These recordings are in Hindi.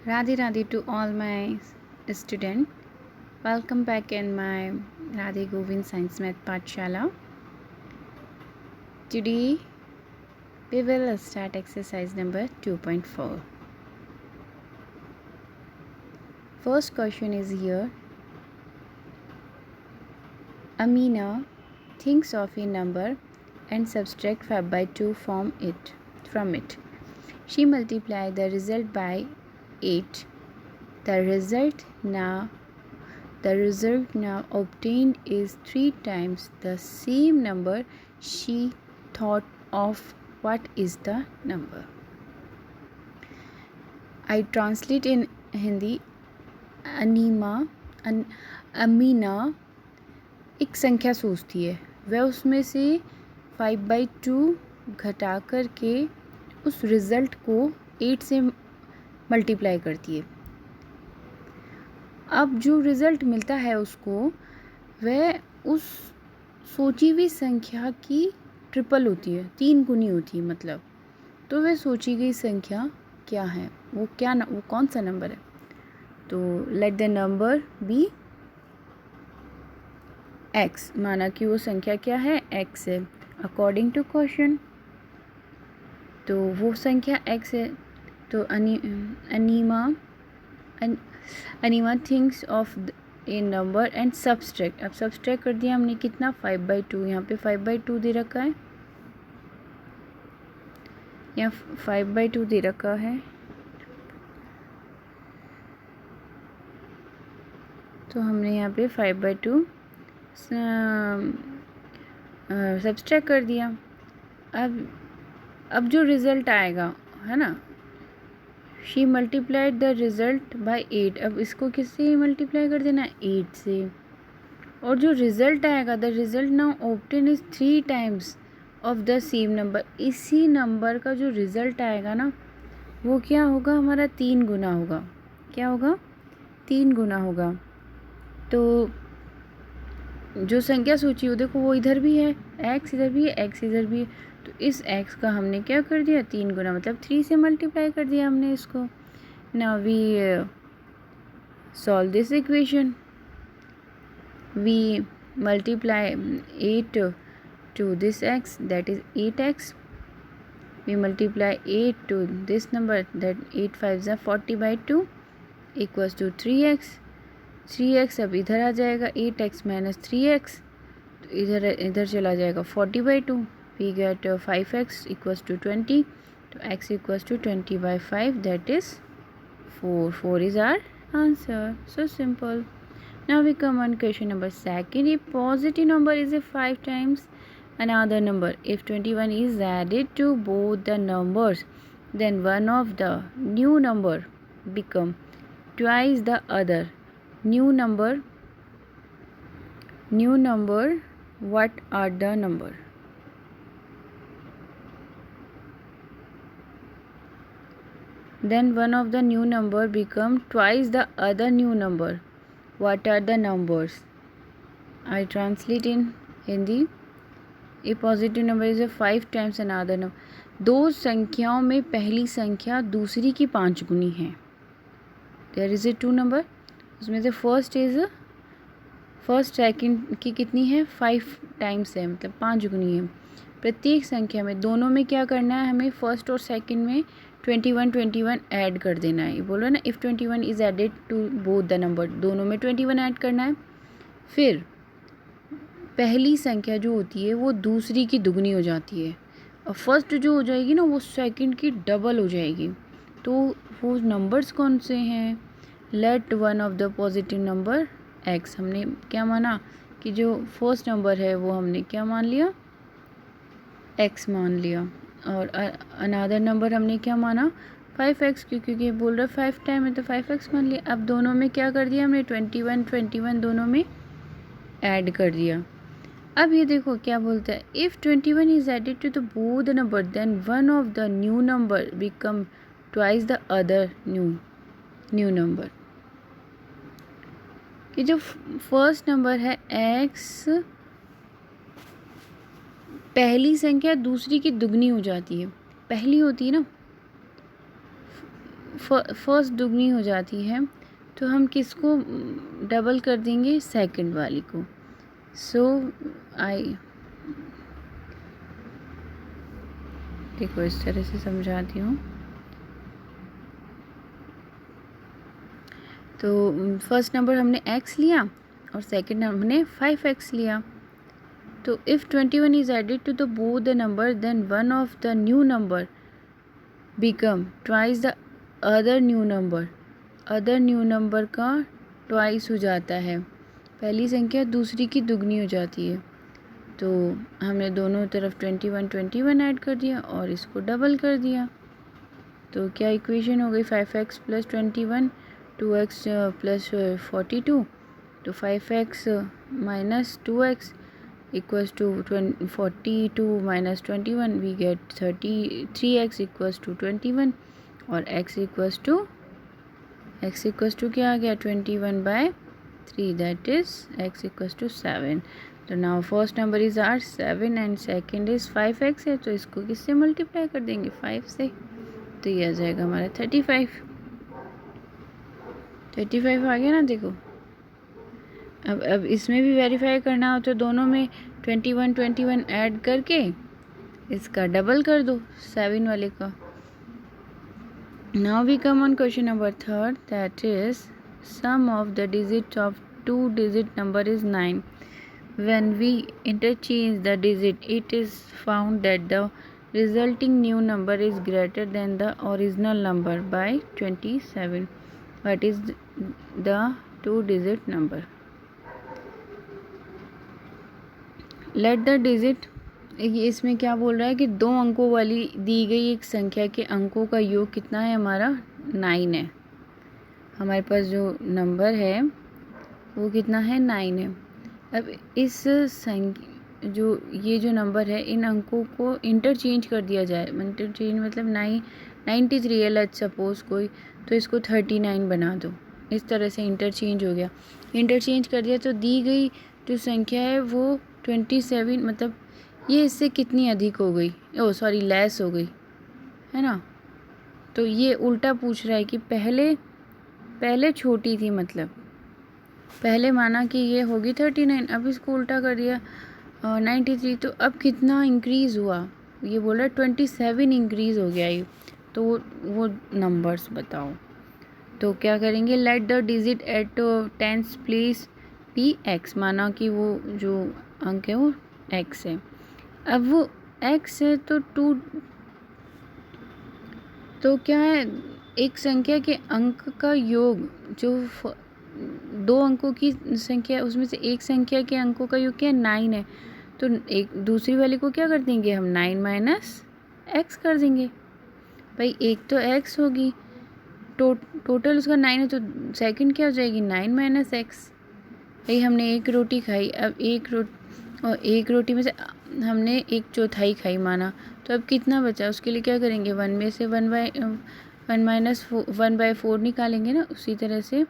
Radhe Radhe to all my students. Welcome back in my Radhe Govind Science Math Pathshala. Today we will start exercise number 2.4. First question is here. Amina thinks of a number and subtract 5 by 2 from it. She multiplies the result by 8. The result now obtained is 3 times the same number she thought of. What is the number? I translate in Hindi. Amina एक संख्या सोचती है, वह उसमें से 5/2 घटा कर के उस रिज़ल्ट को 8 से मल्टीप्लाई करती है। अब जो रिज़ल्ट मिलता है उसको, वह उस सोची हुई संख्या की ट्रिपल होती है, 3 गुनी होती है मतलब। तो वह सोची गई संख्या क्या है, वो कौन सा नंबर है? तो let the number be x, माना कि वो संख्या क्या है, x है अकॉर्डिंग टू क्वेश्चन। तो वो संख्या x है। तो Anima thinks of a number and subtract. अब सब्सट्रैक्ट कर दिया हमने, कितना, 5/2। यहाँ पे 5/2 दे रखा है, यहाँ 5/2 दे रखा है। तो हमने यहाँ पे 5/2 सब्सट्रैक्ट कर दिया। अब जो रिज़ल्ट आएगा है ना, she multiplied the result by 8। अब इसको किससे मल्टीप्लाई कर देना, 8 से। और जो रिज़ल्ट आएगा, the result now obtain is 3 times of the same number. इसी नंबर का जो रिज़ल्ट आएगा ना, वो क्या होगा, हमारा 3 गुना होगा। क्या होगा, 3 गुना होगा। तो जो संख्या सोची हो, देखो वो इधर भी है, x इधर भी है, x इधर भी है। तो इस x का हमने क्या कर दिया, 3 गुना, मतलब 3 से मल्टीप्लाई कर दिया हमने इसको। Now we solve this equation. We multiply 8 to this x, that is 8x. We multiply 8 to this number, that 8 5s are 40/2 equals to 3x. 3x अब इधर आ जाएगा, 8x माइनस 3x, तो इधर चला जाएगा 40/2। We get 5x equals to 20। तो x equals to 20/5, that is 4। 4 is our answer. So simple. Now we come on question number 2. A positive number is a 5 times another number. If 21 is added to both the numbers, then one of the new number become twice the other. New number, what are the number? Then one of the new number become twice the other new number. What are the numbers? I translate in Hindi. A positive number is a 5 times another number. दो संख्याओं में पहली संख्या दूसरी की 5 गुनी है। There is a 2 number, उसमें से फर्स्ट सेकंड की कितनी है, 5 टाइम्स है, मतलब 5 गुनी है। प्रत्येक संख्या में, दोनों में क्या करना है हमें, फर्स्ट और सेकंड में 21 ऐड कर देना है। ये बोल रहे ना, if 21 is added to both the number, दोनों में 21 ऐड करना है। फिर पहली संख्या जो होती है वो दूसरी की दुगनी हो जाती है, और फर्स्ट जो हो जाएगी ना, वो सेकंड की डबल हो जाएगी। तो वो नंबर्स कौन से हैं, let one of the positive number x, हमने क्या माना कि जो फर्स्ट नंबर है वो हमने क्या मान लिया, x मान लिया। और अनदर नंबर हमने क्या माना, 5x, क्योंकि बोल रहा 5 टाइम है तो 5x मान लिया। अब दोनों में क्या कर दिया हमने, 21 दोनों में ऐड कर दिया। अब ये देखो क्या बोलता है, if 21 is added to the both the number, then one of the new number become twice the other new number. कि जो फर्स्ट नंबर है x, पहली संख्या दूसरी की दुगनी हो जाती है। पहली होती है ना, फर्स्ट दुगनी हो जाती है तो हम किसको डबल कर देंगे, सेकंड वाली को। सो आई देखो इस तरह से समझाती हूँ। तो फर्स्ट नंबर हमने x लिया और सेकंड हमने 5x लिया। तो if 21 is added to the both the number then one of the new number become twice the other new number. Other new number का ट्वाइस हो जाता है, पहली संख्या दूसरी की दुगनी हो जाती है। तो हमने दोनों तरफ 21 ऐड कर दिया और इसको डबल कर दिया। तो क्या इक्वेशन हो गई, 5x प्लस 21, 2x प्लस 42। तो 5x minus 2x equals to 42 minus 21 we get 3x equals to 21 और x इक्वल्स टू क्या आ गया, 21/3 that is x equals to 7। तो now first number is our 7 and second is 5x है, तो इसको किससे मल्टीप्लाई कर देंगे, 5 से। तो ये आ जाएगा हमारा 35 आ गया ना। देखो अब इसमें भी वेरीफाई करना हो तो दोनों में 21 ऐड करके इसका डबल कर दो 7 वाले का। Now we come on question number 3 that is sum of the digit of 2 digit number is 9। When we interchange the digit, it is found that the resulting new number is greater than the original number by 27. What is the 2-digit number? Let the digit, इसमें क्या बोल रहा है कि 2 अंकों वाली दी गई एक संख्या के अंकों का योग कितना है, हमारा 9 है। हमारे पास जो नंबर है वो कितना है, 9 है। अब इस जो ये जो नंबर है इन अंकों को इंटरचेंज कर दिया जाए। इंटरचेंज मतलब 93 है लेट्स सपोज कोई, तो इसको 39 बना दो। इस तरह से इंटरचेंज हो गया। इंटरचेंज कर दिया तो दी गई जो संख्या है वो 27, मतलब ये इससे कितनी अधिक हो गई, ओ सॉरी लेस हो गई, है ना। तो ये उल्टा पूछ रहा है कि पहले छोटी थी, मतलब पहले माना कि ये होगी 39, अब इसको उल्टा कर दिया 93, तो अब कितना इंक्रीज़ हुआ, ये बोल रहा है 27 इंक्रीज़ हो गया ये। तो वो नंबर्स बताओ। तो क्या करेंगे, let the digit at tens place be x, माना कि वो जो अंक है वो x है। अब वो x है तो क्या है, एक संख्या के अंक का योग जो 2 अंकों की संख्या उसमें से एक संख्या के अंकों का योग क्या 9 है। तो एक दूसरी वाले को क्या कर देंगे हम, 9 माइनस x कर देंगे। भाई एक तो x होगी, टोटल उसका 9 है, तो सेकंड क्या हो जाएगी 9 माइनस x। भाई हमने एक रोटी खाई, अब एक रोटी में से हमने 1/4 खाई माना, तो अब कितना बचा, उसके लिए क्या करेंगे 1 में से 1/4 निकालेंगे ना। उसी तरह से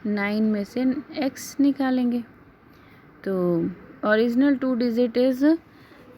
9 में से x निकालेंगे। तो original 2 digit is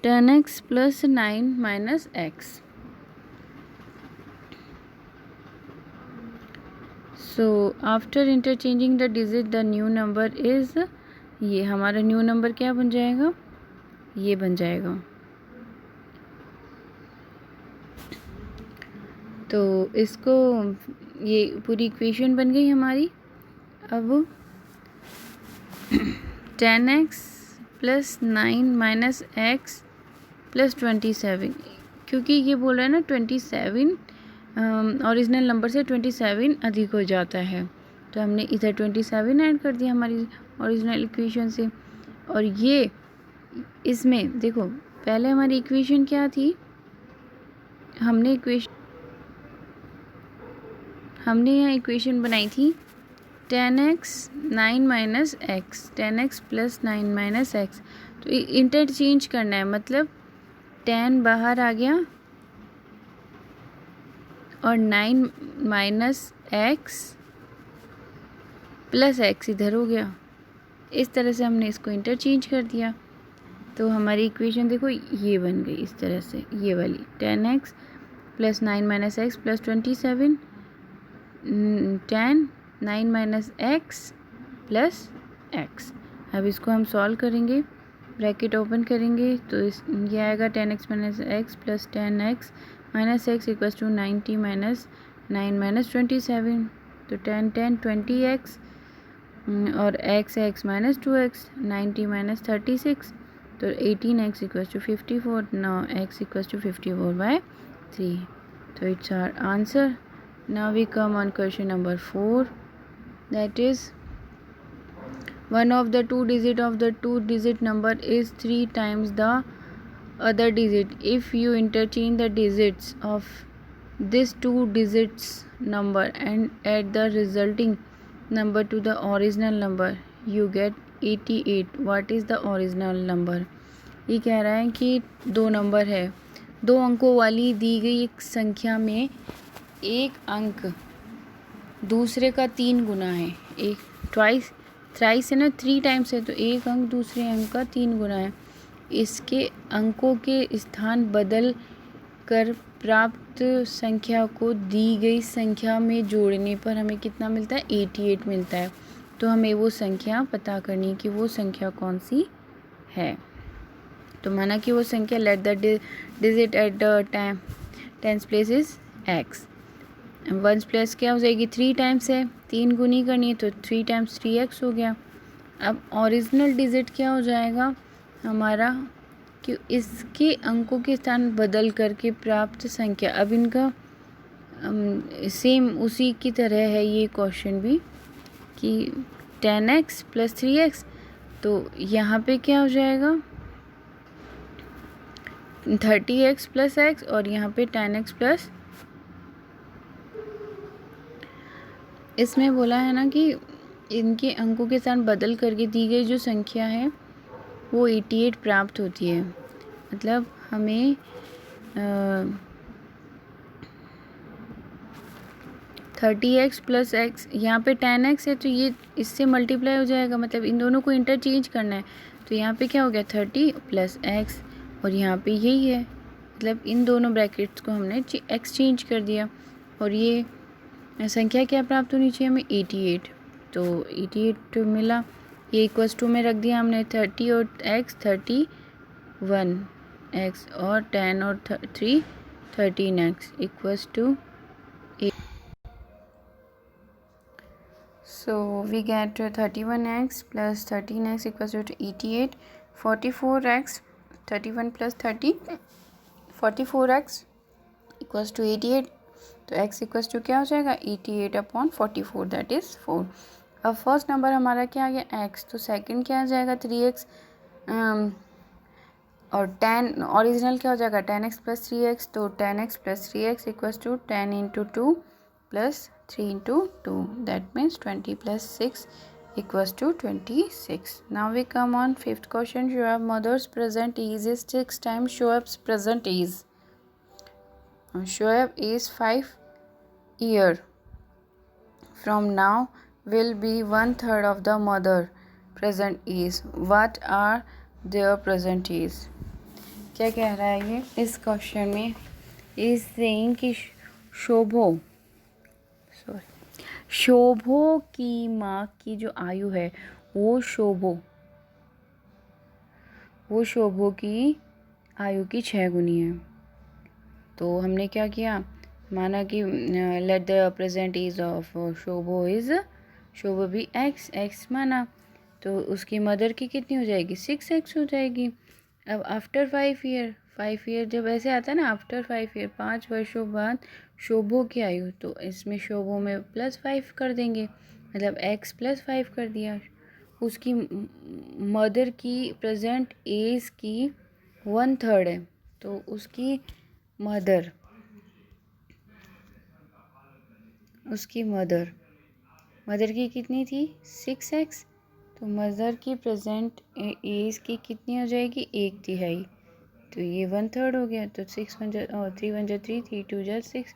10x plus 9 minus x। So after interchanging the digit the new number is, ये हमारा न्यू नंबर क्या बन जाएगा, ये बन जाएगा। तो इसको, ये पूरी इक्वेशन बन गई हमारी। अब 10x plus 9 minus x plus 27, क्योंकि ये बोल रहा है ना 27 ओरिजिनल नंबर से 27 अधिक हो जाता है, तो हमने इधर 27 ऐड कर दिया हमारी ओरिजिनल इक्वेशन से। और ये इसमें देखो पहले हमारी इक्वेशन क्या थी, हमने यहाँ इक्वेशन बनाई थी 10x 9 minus x, 10x plus 9 minus x। तो इंटरचेंज करना है, मतलब 10 बाहर आ गया और 9 माइनस x प्लस x इधर हो गया। इस तरह से हमने इसको इंटरचेंज कर दिया। तो हमारी इक्वेशन देखो ये बन गई इस तरह से, ये वाली 10x plus 9 minus x plus 27 10, 9 minus x plus x. अब इसको हम सॉल्व करेंगे, ब्रैकेट ओपन करेंगे तो ये आएगा 10x minus x plus 10x minus x equals to 90 minus 9 minus 27, तो 10 10 20x और x माइनस 2x, 90 माइनस 36, तो 18x equals to 54, now x equals to 54/3, तो it's our answer. Now we come on question number 4, that is one of the two digit number is 3 times the other digit. If you interchange the digits of this two digits number and add the resulting number to the original number, you get 88. What is the original number? ये कह रहा है कि दो नंबर है, दो अंकों वाली दी गई एक संख्या में एक अंक दूसरे का 3 गुना है। एक थ्राइस है ना, 3 टाइम्स है, तो एक अंक दूसरे अंक का 3 गुना है। इसके अंकों के स्थान बदल कर प्राप्त संख्या को दी गई संख्या में जोड़ने पर हमें कितना मिलता है? 88 मिलता है। तो हमें वो संख्या पता करनी है कि वो संख्या कौन सी है। तो माना कि वो संख्या late the digit at the tens place is x. Ones plus क्या हो जाएगी? 3 टाइम्स है, 3 गुनी करनी है, तो 3 टाइम्स 3x हो गया। अब ओरिजिनल डिजिट क्या हो जाएगा हमारा कि इसके अंकों के स्थान बदल करके प्राप्त संख्या। अब इनका सेम उसी की तरह है ये क्वेश्चन भी कि 10x प्लस 3x, तो यहाँ पे क्या हो जाएगा 30x प्लस x और यहाँ पे 10x प्लस, इसमें बोला है ना कि इनके अंकों के साथ बदल करके दी गई जो संख्या है वो 88 प्राप्त होती है। मतलब हमें 30x प्लस एक्स, यहाँ पे 10x है तो ये इससे मल्टीप्लाई हो जाएगा, मतलब इन दोनों को इंटरचेंज करना है। तो यहाँ पे क्या हो गया 30 प्लस एक्स और यहाँ पे यही है, मतलब इन दोनों ब्रैकेट्स को हमने एक्सचेंज कर दिया और ये संख्या क्या प्राप्त होनी चाहिए हमें 88। तो 88 मिला, ये इक्वल्स टू में रख दिया हमने 30 और x 31x और 10 और 3 13x equals to 8। So we get 31x plus 13x equals to 88, 44x 31 plus 30 44x equals to 88, तो x इक्वल्स टू क्या हो जाएगा 88/44, दैट इज़ 4। अब फर्स्ट नंबर हमारा क्या आ गया x, तो सेकंड क्या आ जाएगा 3x और 10 ओरिजिनल क्या हो जाएगा 10x प्लस 3x, तो 10x plus 3x equals to 10 into 2 plus 3 into 2, that means 20 plus 6 equals to 26. Now we come on fifth question. Shoaib mother's present age is 6 times Shoaib's present age. Shoaib is 5 year from now will be 1/3 of the mother present age. What are their present age? क्या कह रहा है ये इस क्वेश्चन में? इज सेइंग कि शोभो की माँ की जो आयु है वो शोभो की आयु की 6 गुनी है। तो हमने क्या किया, माना कि let the present age of Shobho भी x माना, तो उसकी मदर की कितनी हो जाएगी 6x हो जाएगी। अब आफ्टर 5 ईयर जब ऐसे आता है ना, आफ्टर 5 ईयर 5 वर्षों बाद शोभो की आयु, तो इसमें शोभो में +5 कर देंगे, मतलब x +5 कर दिया। उसकी मदर की प्रेजेंट एज की 1/3 है, तो उसकी मदर की कितनी थी 6x, तो मदर की प्रेजेंट एज की कितनी हो जाएगी 1/3, तो ये 1/3 हो गया। तो 6 1 और 3 1 3 3 2 6,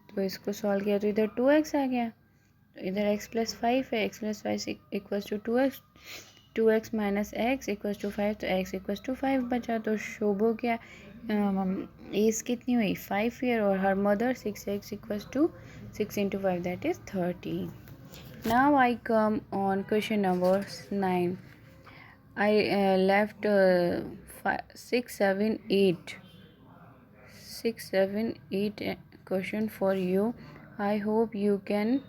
तो इसको सॉल्व किया तो इधर 2x आ गया, तो इधर x + 5 है, x + 5 equals to 2x minus x equals to 5, तो x इक्वल्स टू 5 बचा। तो शोभो क्या एज कितनी हुई 5 ईयर और her mother 6x equals to 6 into 5 that is 30. Now I come on question number 9. I left 6, 7, 8 question for you. I hope you can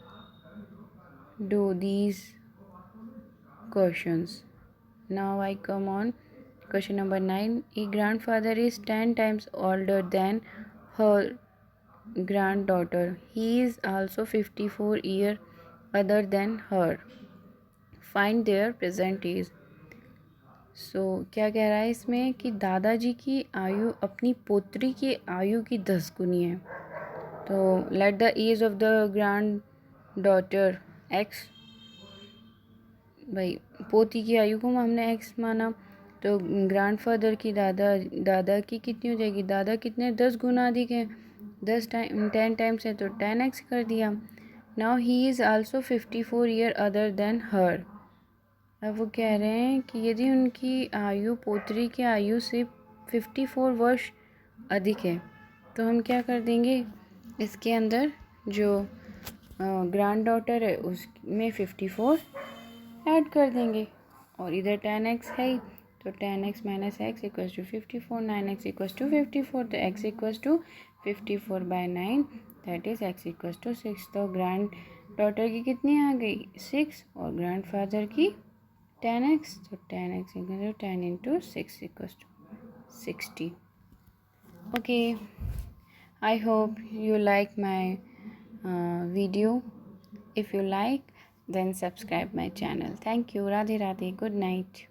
do these questions. Now I come on question number 9. A grandfather is 10 times older than her granddaughter. He is also 54 years other than her. Find their present age. सो क्या कह रहा है इसमें कि दादाजी की आयु अपनी पोत्री की आयु की 10 गुनी है. तो let the age of the granddaughter x. भाई पोती की आयु को हमने एक्स माना, तो ग्रैंडफादर की दादा की कितनी हो जाएगी. दादा कितने 10 गुना अधिक है, 10 टाइम्स है तो 10x कर दिया. Now he is also 54 year older than her. अब वो कह रहे हैं कि यदि उनकी आयु पोत्री की आयु से 54 वर्ष अधिक है तो हम क्या कर देंगे, इसके अंदर जो ग्रैंड डॉटर है उसमें 54 ऐड कर देंगे और इधर 10x है तो 10x minus x equals to 54, 9x equals to 54, तो x equals to 54/9 that is x equals to 6. तो ग्रैंड डॉटर की कितनी आ गई 6 और ग्रैंड फादर की 10x, तो 10x equals to 10 into 6 equals to 60. Okay, I hope you like my video. If you like, then subscribe my channel. Thank you. Radhe Radhe. Good night.